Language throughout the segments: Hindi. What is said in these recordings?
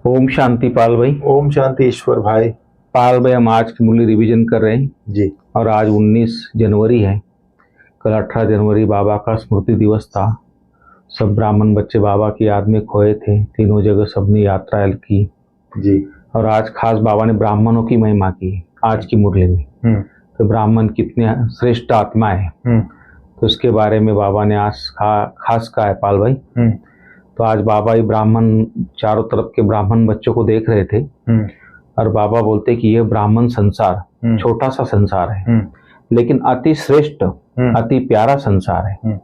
ओम शांति पाल भाई। ओम शांति ईश्वर भाई। पाल भाई, हम आज की मूल्य रिवीजन कर रहे हैं जी। और आज 19 जनवरी है। कल 18 जनवरी बाबा का स्मृति दिवस था। सब ब्राह्मण बच्चे बाबा की याद में खोए थे। तीनों जगह सबने यात्रा की जी। और आज खास बाबा ने ब्राह्मणों की महिमा की आज की मुरली में। तो ब्राह्मण कितने श्रेष्ठ आत्मा है, तो इसके बारे में बाबा ने आज खास कहा है पाल भाई। तो आज बाबा ही ब्राह्मण, चारों तरफ के ब्राह्मण बच्चों को देख रहे थे और बाबा बोलते कि यह ब्राह्मण संसार छोटा सा संसार है, लेकिन अति श्रेष्ठ अति प्यारा संसार है।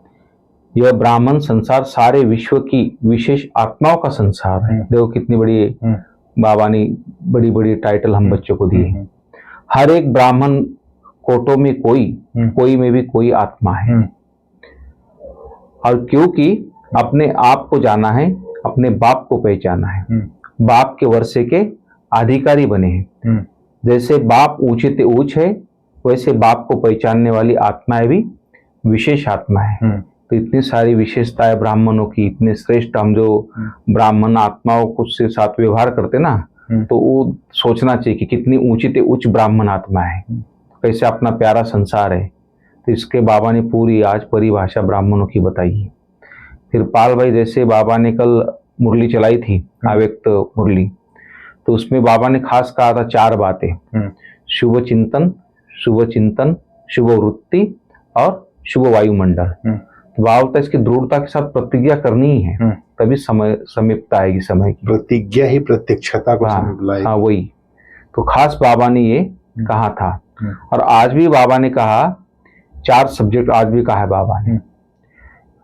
यह ब्राह्मण संसार सारे विश्व की विशेष आत्माओं का संसार है। देखो कितनी बड़ी बाबा ने बड़ी बड़ी टाइटल हम बच्चों को दिए। हर एक ब्राह्मण कोटों में कोई में भी कोई आत्मा है। और क्योंकि अपने आप को जाना है, अपने बाप को पहचाना है, बाप के वर्षे के अधिकारी बने हैं। जैसे बाप ऊंचे ते ऊंच है, वैसे बाप को पहचानने वाली आत्माएं भी विशेष आत्मा है। तो इतनी सारी विशेषताएं ब्राह्मणों की, इतने श्रेष्ठ हम जो ब्राह्मण आत्माओं को से साथ व्यवहार करते ना, तो वो सोचना चाहिए कि कितनी ऊंची ते उच्च ब्राह्मण आत्मा है, कैसे अपना प्यारा संसार है। तो इसके बाबा ने पूरी आज परिभाषा ब्राह्मणों की बताई है। फिर पाल भाई, जैसे बाबा ने कल मुरली चलाई थी अव्यक्त मुरली, तो उसमें बाबा ने खास कहा था 4 बातें: शुभ चिंतन, शुभ वृत्ति और शुभ वायुमंडल। तो बाबा इसकी दृढ़ता के साथ प्रतिज्ञा करनी ही है, तभी समीपता आएगी समय की। प्रतिज्ञा ही प्रत्यक्षता को समीप लाएगी। हाँ वही तो खास बाबा ने ये कहा था। और आज भी बाबा ने कहा 4 सब्जेक्ट आज भी कहा है बाबा ने।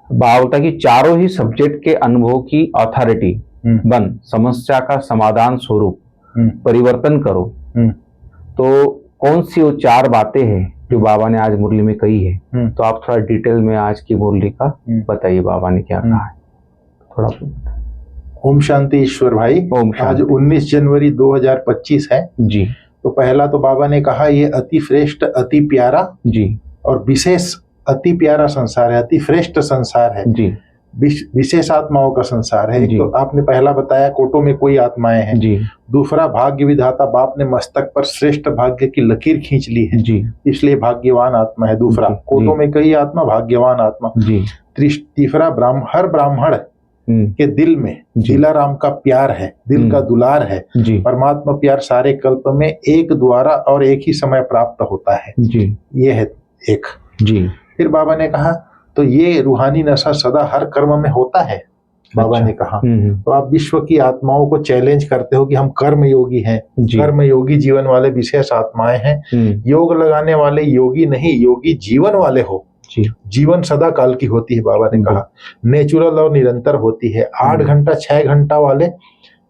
बाबा की चारों ही सब्जेक्ट के अनुभव की अथॉरिटी बन, समस्या का समाधान स्वरूप परिवर्तन करो। तो कौन सी वो 4 बातें हैं जो बाबा ने आज मुरली में कही है? तो आप थोड़ा डिटेल में आज की मुरली का बताइए, बाबा ने क्या कहा है थोड़ा। ओम शांति ईश्वर भाई। आज 19 जनवरी 2025 है जी। तो पहला तो बाबा ने कहा ये अति श्रेष्ठ अति प्यारा जी और विशेष अति प्यारा संसार है, अति श्रेष्ठ संसार है जी, विशेष आत्माओं का संसार है। तो आपने पहला बताया कोटों में कोई आत्माएं हैं जी। दूसरा, भाग्य विधाता बाप ने मस्तक पर श्रेष्ठ भाग्य की लकीर खींच ली है जी, इसलिए भाग्यवान आत्मा है। दूसरा, कोटों में कई आत्मा, भाग्यवान आत्मा जी। तीसरा, हर ब्राह्मण के दिल में दिलाराम का प्यार है, दिल का दुलार है। परमात्मा प्यार सारे कल्प में एक द्वारा और एक ही समय प्राप्त होता है जी। ये है एक जी। फिर बाबा ने कहा तो ये रूहानी नशा सदा हर कर्म में होता है। बाबा ने कहा तो आप विश्व की आत्माओं को चैलेंज करते हो कि हम कर्म योगी हैं, कर्म योगी जीवन वाले विशेष आत्माएं हैं। योग लगाने वाले योगी नहीं, योगी जीवन वाले हो। जीवन सदा काल की होती है। बाबा ने कहा नेचुरल और निरंतर होती है। 8 घंटा 6 घंटा वाले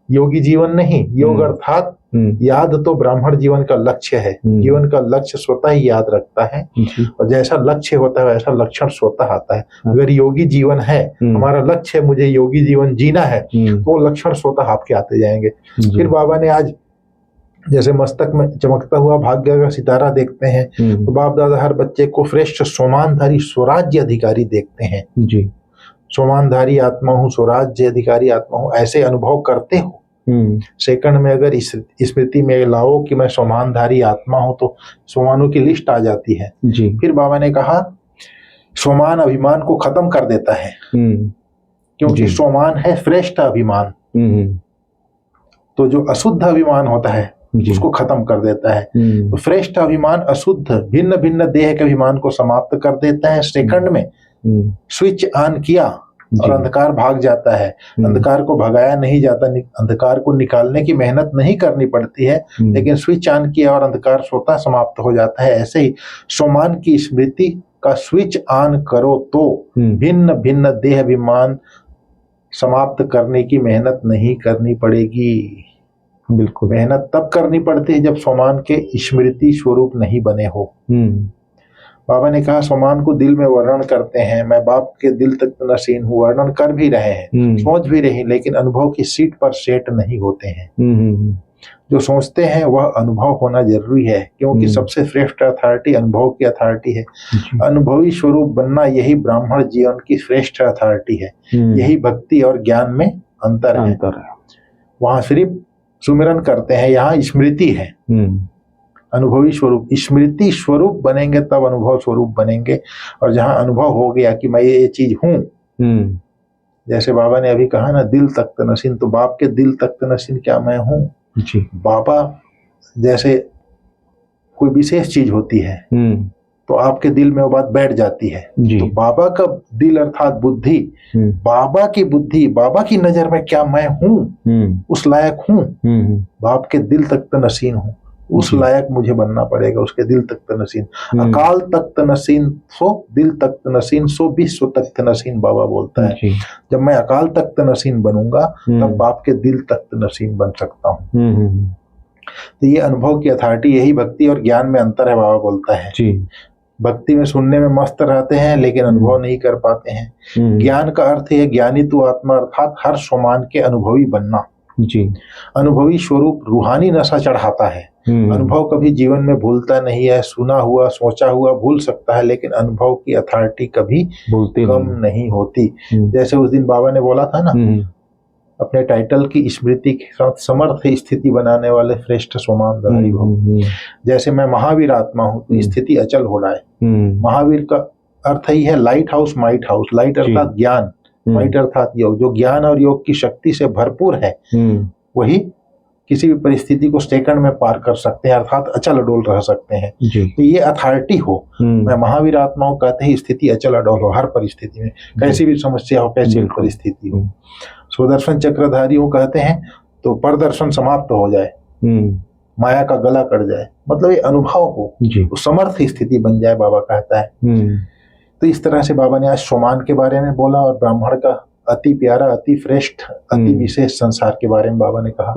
योगी जीवन नहीं। योग अर्थात याद तो ब्राह्मण जीवन का लक्ष्य है। जीवन का लक्ष्य स्वतः ही याद रखता है और जैसा लक्ष्य होता है वैसा लक्षण स्वतः आता है। अगर योगी जीवन है, हमारा लक्ष्य है मुझे योगी जीवन जीना है, तो वो लक्षण स्वतः आपके आते जाएंगे। फिर बाबा ने आज जैसे मस्तक में चमकता हुआ भाग्य का सितारा देखते हैं, तो बाप दादा हर बच्चे को श्रेष्ठ सोमानधारी स्वराज्य अधिकारी देखते हैं जी। सोमानधारी आत्मा हूँ, स्वराज्य अधिकारी आत्मा हूँ, ऐसे अनुभव करते हो। सेकंड में अगर इस स्मृति में लाओ कि मैं सोमानधारी आत्मा हूं, तो सोमानों की लिस्ट आ जाती है जी। फिर बाबा ने कहा सोमान अभिमान को खत्म कर देता है, क्योंकि सोमान है श्रेष्ठ अभिमान। तो जो अशुद्ध अभिमान होता है उसको खत्म कर देता है। तो श्रेष्ठ अभिमान अशुद्ध भिन्न भिन्न देह के अभिमान को समाप्त कर देता है। सेकंड में स्विच ऑन किया और अंधकार भाग जाता है। अंधकार को भगाया नहीं जाता, अंधकार को निकालने की मेहनत नहीं करनी पड़ती है, लेकिन स्विच ऑन किया और अंधकार स्वतः समाप्त हो जाता है। ऐसे ही सोमान की स्मृति का स्विच ऑन करो तो भिन्न भिन्न देह अभिमान समाप्त करने की मेहनत नहीं करनी पड़ेगी। बिल्कुल मेहनत तब करनी पड़ती है जब सोमान के स्मृति स्वरूप नहीं बने हो। बाबा ने कहा सोमान को दिल में वर्णन करते हैं, मैं बाप के दिल तक नसीन हूँ, वर्णन कर भी रहे हैं, सोच भी रहे, लेकिन अनुभव की सीट पर सेट नहीं होते हैं। जो सोचते हैं वह अनुभव होना जरूरी है, क्योंकि सबसे श्रेष्ठ अथॉरिटी अनुभव की अथॉरिटी है। अनुभवी स्वरूप बनना यही ब्राह्मण जीवन की श्रेष्ठ अथॉरिटी है। यही भक्ति और ज्ञान में अंतर है। वहां सिर्फ सुमिरन करते हैं, यहाँ स्मृति है। अनुभवी स्वरूप, स्मृति स्वरूप बनेंगे तब अनुभव स्वरूप बनेंगे। और जहाँ अनुभव हो गया कि मैं ये चीज हूँ, जैसे बाबा ने अभी कहा ना, दिल तख्त नशीन, तो बाप के दिल तख्त नशीन क्या मैं हूँ जी। बाबा जैसे कोई विशेष चीज होती है तो आपके दिल में वो बात बैठ जाती है जी। तो बाबा का दिल अर्थात बुद्धि, बाबा की बुद्धि, बाबा की नजर में क्या मैं हूँ, उस लायक हूँ, बाप के दिल तख्त नशीन हूँ, उस लायक मुझे बनना पड़ेगा, उसके दिल तख्त नशीन। अकाल तख्त नशीन सो दिल तख्त नशीन सो विश्व तख्त नशीन, बाबा बोलता है। जब मैं अकाल तख्त नशीन बनूंगा तब बाप के दिल तख्त नशीन बन सकता हूँ। तो ये अनुभव की अथॉरिटी, यही भक्ति और ज्ञान में अंतर है, बाबा बोलता है जी। भक्ति में सुनने में मस्त रहते हैं लेकिन अनुभव नहीं कर पाते हैं। ज्ञान का अर्थ है ज्ञानी तू आत्मा, अर्थात हर स्वमान के अनुभवी बनना जी। अनुभवी स्वरूप रूहानी नशा चढ़ाता है। अनुभव कभी जीवन में भूलता नहीं है, सुना हुआ सोचा हुआ भूल सकता है लेकिन अनुभव की अथॉरिटी कभी कम नहीं होती। जैसे उस दिन बाबा ने बोला था ना, अपने टाइटल की स्मृति के साथ समर्थ स्थिति बनाने वाले श्रेष्ठ स्वमानधारी हो। जैसे मैं महावीर आत्मा हूँ तो स्थिति अचल हो रहा है। महावीर का अर्थ ही है light house might house. Light अर्थात ज्ञान, माइट अर्थात योग। जो ज्ञान और योग की शक्ति से भरपूर है वही किसी भी परिस्थिति को सेकंड में पार कर सकते हैं, अर्थात अचल अडोल रह सकते हैं। तो ये अथॉरिटी हो, मैं महावीर आत्मा हूँ कहते ही स्थिति अचल अडोल हो हर परिस्थिति में, कैसी भी समस्या हो, कैसी भी परिस्थिति हो। स्वदर्शन चक्रधारी हो कहते हैं तो परदर्शन समाप्त हो जाए, माया का गला कट जाए, मतलब ये अनुभव हो, समर्थ स्थिति बन जाए, बाबा कहता है। तो इस तरह से बाबा ने आज स्वमान के बारे में बोला और ब्राह्मण का अति प्यारा, अति श्रेष्ठ, अति विशेष संसार के बारे में बाबा ने कहा।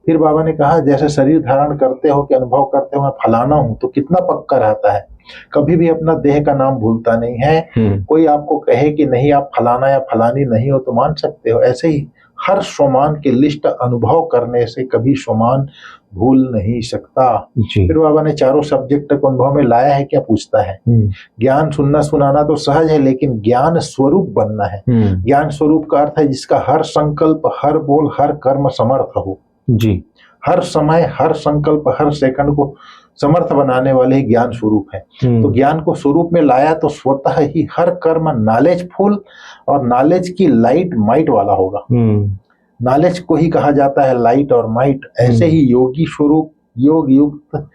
फिर बाबा ने कहा जैसे शरीर धारण करते हो कि अनुभव करते हो मैं फलाना हूं, तो कितना पक्का रहता है, कभी भी अपना देह का नाम भूलता नहीं है। कोई आपको कहे कि नहीं आप फलाना या फलानी नहीं हो तो मान सकते हो। ऐसे ही हर स्वमान की लिस्ट अनुभव करने से कभी स्वमान भूल नहीं सकता। फिर बाबा ने चारों सब्जेक्ट को अनुभव में लाया है, क्या पूछता है। ज्ञान सुनना सुनाना तो सहज है लेकिन ज्ञान स्वरूप बनना है। ज्ञान स्वरूप का अर्थ है जिसका हर संकल्प, हर बोल, हर कर्म समर्थ हो जी। हर समय, हर संकल्प, हर सेकंड को समर्थ बनाने वाले ही ज्ञान स्वरूप है। तो ज्ञान को स्वरूप में लाया तो स्वतः ही हर कर्म नॉलेज फुल और नॉलेज की लाइट माइट वाला होगा। नॉलेज को ही कहा जाता है लाइट और माइट। ऐसे ही योगी स्वरूप, योग युक्त,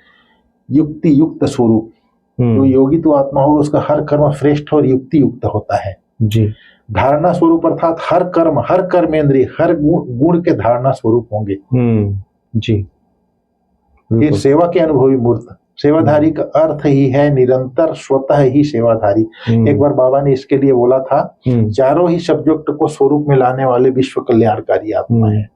युक्ति युक्त स्वरूप। तो योगी तो आत्मा होगा उसका हर कर्म श्रेष्ठ और युक्ति युक्त होता है जी। धारणा स्वरूप अर्थात हर कर्म, हर कर्मेंद्रिय, हर गुण के धारणा स्वरूप होंगे जी। फिर सेवा के अनुभवी मूर्त। सेवाधारी का अर्थ ही है निरंतर स्वतः ही सेवाधारी। एक बार बाबा ने इसके लिए बोला था चारों ही सब्जेक्ट को स्वरूप में लाने वाले विश्व कल्याणकारी आत्मा है।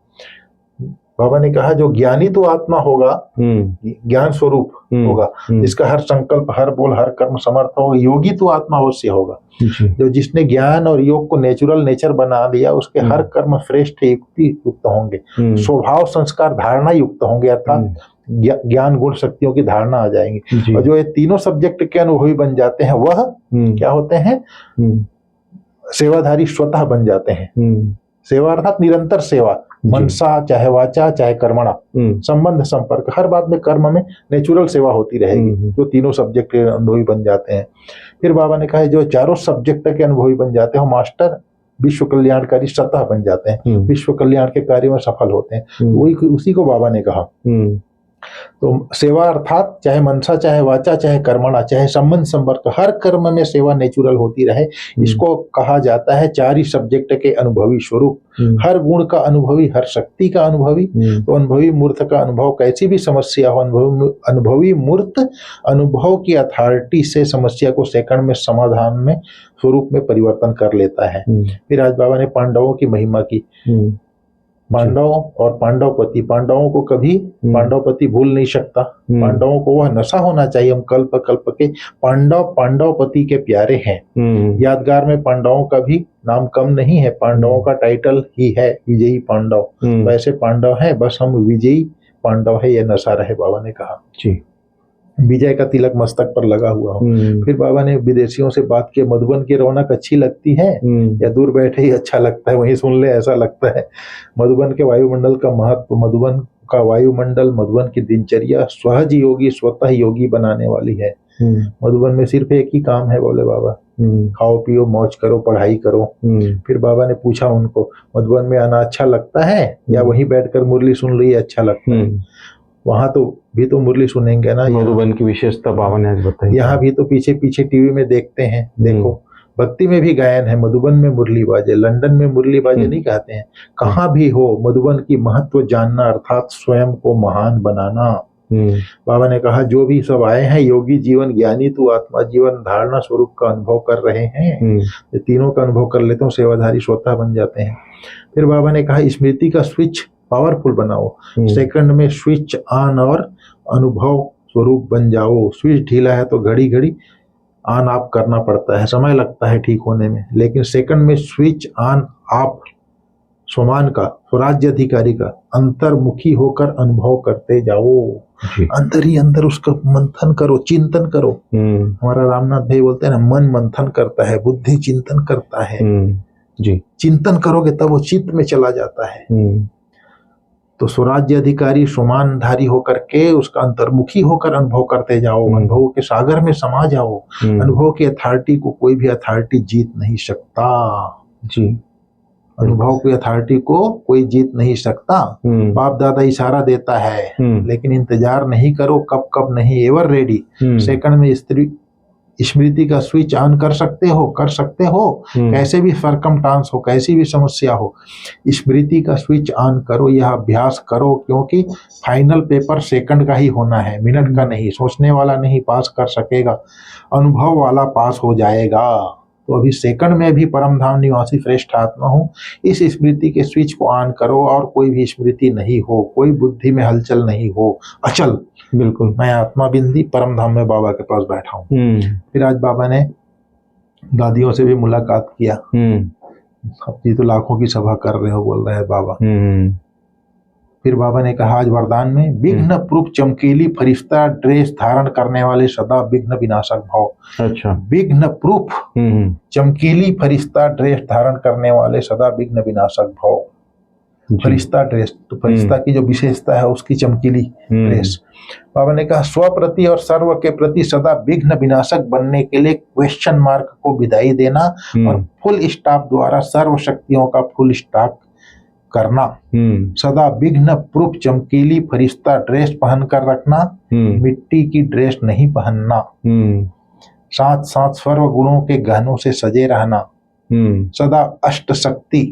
बाबा ने कहा जो ज्ञानी तो आत्मा होगा, ज्ञान स्वरूप होगा, जिसका हर संकल्प, हर बोल, हर कर्म समर्थ होगा। योगी तो आत्मा अवश्य होगा जो जिसने ज्ञान और योग को नेचुरल नेचर बना लिया, उसके हर कर्म श्रेष्ठ युक्ति युक्त होंगे, स्वभाव संस्कार धारणा युक्त होंगे, अर्थात ज्ञान गुण शक्तियों की धारणा आ जाएंगी। और जो ये तीनों सब्जेक्ट के अनुभवी बन जाते हैं वह क्या होते हैं, सेवाधारी स्वतः बन जाते हैं। सेवा अर्थात निरंतर सेवा, मनसा चाहे वाचा चाहे कर्मणा, संबंध संपर्क, हर बात में कर्म में नेचुरल सेवा होती रहेगी। जो तीनों सब्जेक्ट के अनुभवी बन जाते हैं। फिर बाबा ने कहा जो चारों सब्जेक्ट के अनुभवी बन जाते हैं मास्टर विश्व कल्याणकारी स्वतः बन जाते हैं, विश्व कल्याण के कार्य में सफल होते हैं। वही उसी को बाबा ने कहा। तो सेवा अर्थात चाहे मनसा चाहे वाचा चाहे कर्मणा चाहे संबंध संपर्क, हर कर्म में सेवा नेचुरल होती रहे, इसको कहा जाता है चार ही सब्जेक्ट के अनुभवी स्वरूप। हर गुण का अनुभवी, हर शक्ति का अनुभवी। तो अनुभवी मूर्त का अनुभव कैसी भी समस्या हो, अनुभवी मूर्त अनुभव की अथॉरिटी से समस्या को सेकंड में समाधान में स्वरूप में परिवर्तन कर लेता है। फिर आज बाबा ने पांडवों की महिमा की। पांडव और पांडवपति, पांडवों को कभी पांडवपति भूल नहीं सकता। पांडवों को वह नशा होना चाहिए हम कल्प कल्प के पांडव पांडवपति के प्यारे हैं। यादगार में पांडवों का भी नाम कम नहीं है, पांडवों का टाइटल ही है विजयी पांडव। वैसे पांडव है, बस हम विजयी पांडव है, यह नशा रहे, बाबा ने कहा जी। विजय का तिलक मस्तक पर लगा हुआ हो। फिर बाबा ने विदेशियों से बात की, मधुबन की रौनक अच्छी लगती है या दूर बैठे ही अच्छा लगता है, वहीं सुन ले ऐसा लगता है। मधुबन के वायुमंडल का महत्व, मधुबन का वायुमंडल, मधुबन की दिनचर्या सहज योगी स्वतः योगी बनाने वाली है। मधुबन में सिर्फ एक ही काम है, बोले बाबा, खाओ पियो मौज करो पढ़ाई करो। फिर बाबा ने पूछा उनको, मधुबन में आना अच्छा लगता है या वहीं बैठकर मुरली सुन रही अच्छा लगता है? वहां तो भी तो मुरली सुनेंगे ना। मधुबन की विशेषता बाबा ने आज बताई। यहाँ भी तो पीछे पीछे टीवी में देखते हैं, देखो भक्ति में भी गायन है, मधुबन में मुरली बाजे, लंदन में मुरली बाजे नहीं कहते हैं। कहाँ भी हो मधुबन की महत्व जानना अर्थात स्वयं को महान बनाना। बाबा ने कहा जो भी सब आए हैं योगी जीवन ज्ञानी तू आत्मा जीवन धारणा स्वरूप का अनुभव कर रहे हैं। ये तीनों का अनुभव कर लेते हो सेवाधारी स्वतः बन जाते हैं। फिर बाबा ने कहा स्मृति का स्विच पावरफुल बनाओ, सेकंड में स्विच ऑन और अनुभव स्वरूप बन जाओ। स्विच ढीला है तो घड़ी घड़ी ऑन ऑफ करना पड़ता है, समय लगता है ठीक होने में, लेकिन सेकंड में स्विच ऑन ऑफ स्वमान का, स्वराज्य अधिकारी का अंतर्मुखी होकर अनुभव करते जाओ। अंदर ही अंदर उसका मंथन करो, चिंतन करो। हमारा रामनाथ भाई बोलते हैं ना, मन मंथन करता है, बुद्धि चिंतन करता है। जी, चिंतन करोगे तब वो चित्त में चला जाता है। तो स्वराज्य अधिकारी स्वमानधारी होकर के उसका अंतर्मुखी होकर अनुभव करते जाओ, अनुभव के सागर में समा जाओ। अनुभव की अथॉरिटी को कोई भी अथॉरिटी जीत नहीं सकता। जी, अनुभव की अथॉरिटी को कोई जीत नहीं सकता। बाप दादा इशारा देता है, लेकिन इंतजार नहीं करो, कब कब नहीं, एवर रेडी। सेकंड में स्मृति का स्विच ऑन कर सकते हो, कर सकते हो। कैसे भी सरकमस्टांस हो, कैसी भी समस्या हो, स्मृति का स्विच ऑन करो, यह अभ्यास करो, क्योंकि फाइनल पेपर सेकंड का ही होना है, मिनट का नहीं। सोचने वाला नहीं पास कर सकेगा, अनुभव वाला पास हो जाएगा। तो अभी सेकंड में भी परम धाम निवासी श्रेष्ठ आत्मा हूँ, इस स्मृति के स्विच को ऑन करो और कोई भी स्मृति नहीं हो, कोई बुद्धि में हलचल नहीं हो, अचल। बिल्कुल, मैं आत्मा बिंदी परम धाम में बाबा के पास बैठा हूँ। फिर आज बाबा ने दादियों से भी मुलाकात किया। अब जी तो लाखों की सभा कर रहे हो, बोल रहे हैं बाबा। फिर बाबा ने कहा आज वरदान में, विघ्न प्रूफ चमकीली फरिश्ता ड्रेस धारण करने वाले सदा विघ्न विनाशक भाव। अच्छा, विघ्न प्रूफ चमकीली फरिश्ता ड्रेस धारण करने वाले सदा विघ्न विनाशक भाव। फरिश्ता ड्रेस, तो फरिश्ता की जो विशेषता है उसकी चमकीली ड्रेस। बाबा ने कहा स्वप्रति और सर्व के प्रति सदा विघ्न विनाशक बनने के लिए क्वेश्चन मार्क को विदाई देना और फुल स्टॉप द्वारा सर्व शक्तियों का फुल स्टॉप करना। सदा विघ्न प्रूफ चमकीली फरिश्ता ड्रेस पहन कर रखना, मिट्टी की ड्रेस नहीं पहनना। साथ साथ सर्व गुणों के गहनों से सजे रहना। सदा अष्ट शक्ति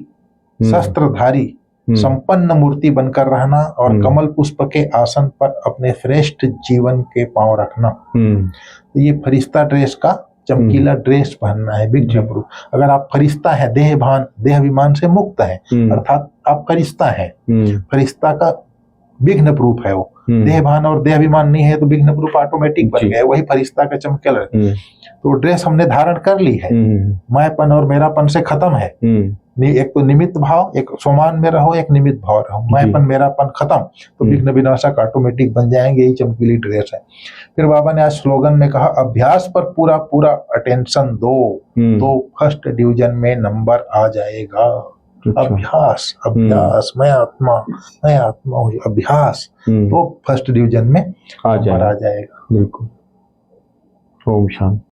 शस्त्रधारी संपन्न मूर्ति बनकर रहना और कमल पुष्प के आसन पर अपने श्रेष्ठ जीवन के पांव रखना। तो ये फरिश्ता ड्रेस का चमकीला ड्रेस पहनना है, विघ्न प्रूफ। अगर आप फरिश्ता है, देह अभिमान से मुक्त है, अर्थात आप फरिश्ता है, फरिश्ता का विघ्न प्रूफ है वो। देहभान और देह अभिमान नहीं है तो विघ्न प्रूफ ऑटोमेटिक बन गया, वही फरिश्ता का चमकेला। तो ड्रेस हमने धारण कर ली है, मैंपन और मेरापन से खत्म है। एक तो निमित्त भाव, एक सोमान में रहो, एक निमित्त भाव रहो, मैंपन मेरापन खत्म, तो विघ्न विनाशक ऑटोमेटिक बन जाएंगे। यही चमकीली ड्रेस है। फिर बाबा ने आज स्लोगन में कहा अभ्यास पर पूरा पूरा अटेंशन दो, तो फर्स्ट डिवीजन में नंबर आ जाएगा। अभ्यास, अभ्यास, मैं आत्मा हूँ, अभ्यास, तो फर्स्ट डिवीजन में नंबर आ जाएगा। बिल्कुल। ओम शांति।